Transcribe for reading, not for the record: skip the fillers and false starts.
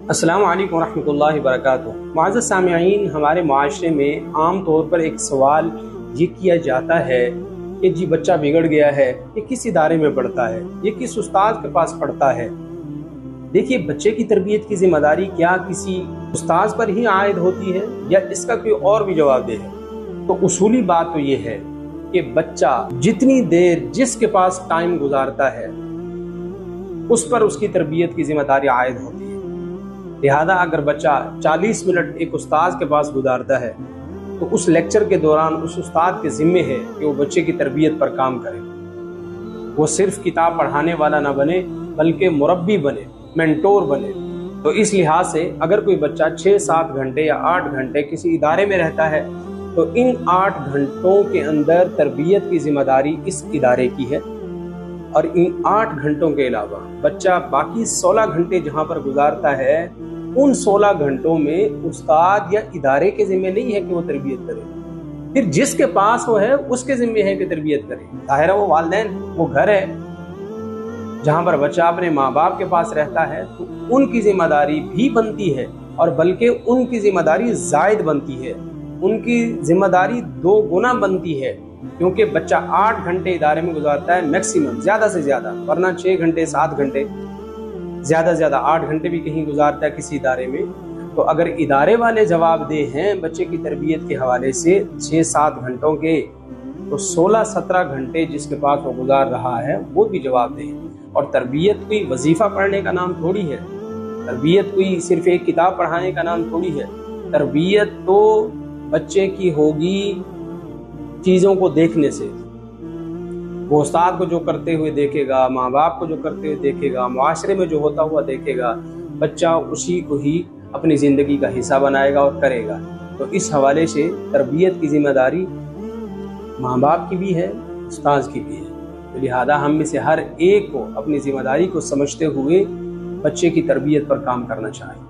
अस्सलामु अलैकुम रहमतुल्लाहि वबरकातुहू। मुअज़्ज़ज़ सामिईन, हमारे माशरे में आम तौर पर एक सवाल ये किया जाता है कि जी बच्चा बिगड़ गया है, ये किस इदारे में पढ़ता है, ये किस उस्ताद के पास पढ़ता है। देखिए, बच्चे की तरबियत की जिम्मेदारी क्या किसी उस्ताद पर ही आयद होती है या इसका कोई और भी जवाबदेह है। तो उसूली बात तो ये है कि बच्चा जितनी देर जिसके पास टाइम गुजारता है उस पर उसकी तरबियत की जिम्मेदारी आयद होती है। लिहाजा अगर बच्चा 40 मिनट एक उस्ताद के पास गुजारता है तो उस लेक्चर के दौरान उस उस्ताद के ज़िम्मे है कि वो बच्चे की तरबियत पर काम करे। वो सिर्फ किताब पढ़ाने वाला ना बने बल्कि मुरब्बी बने, मेंटोर बने। तो इस लिहाज से अगर कोई बच्चा 6-7 घंटे या 8 घंटे किसी इदारे में रहता है तो इन 8 घंटों के अंदर तरबियत की जिम्मेदारी इस इदारे की है, और इन 8 घंटों के अलावा बच्चा बाकी 16 घंटे जहाँ पर गुजारता है उन 16 घंटों में उस्ताद या इदारे के जिम्मे नहीं है कि वो तरबियत करे, फिर जिसके पास वो है उसके जिम्मे है कि तरबियत करे। ज़ाहिर है वो वालिदैन, वो घर है जहाँ पर बच्चा अपने माँ बाप के पास रहता है, तो उनकी जिम्मेदारी भी बनती है और बल्कि उनकी जिम्मेदारी ज़ायद बनती है, उनकी जिम्मेदारी 2 गुना बनती है, क्योंकि बच्चा 8 घंटे इदारे में गुजारता है मैक्सिमम, ज़्यादा से ज़्यादा, वरना 6 घंटे 7 घंटे, ज़्यादा से ज़्यादा 8 घंटे भी कहीं गुजारता है किसी इदारे में। तो अगर इदारे वाले जवाबदेह हैं बच्चे की तरबियत के हवाले से 6-7 घंटों के, तो 16-17 घंटे जिसके पास वो गुजार रहा है वो भी जवाबदेह है। और तरबियत कोई वजीफ़ा पढ़ने का नाम थोड़ी है, तरबियत कोई सिर्फ एक किताब पढ़ाने का नाम थोड़ी है। तरबियत तो बच्चे की होगी चीज़ों को देखने से, वो उस्ताद को जो करते हुए देखेगा, माँ बाप को जो करते हुए देखेगा, मुआशरे में जो होता हुआ देखेगा, बच्चा उसी को ही अपनी ज़िंदगी का हिस्सा बनाएगा और करेगा। तो इस हवाले से तरबियत की जिम्मेदारी माँ बाप की भी है, उस्ताद की भी है। तो लिहाजा हम में से हर एक को अपनी जिम्मेदारी को समझते हुए बच्चे की तरबियत पर काम करना चाहिए।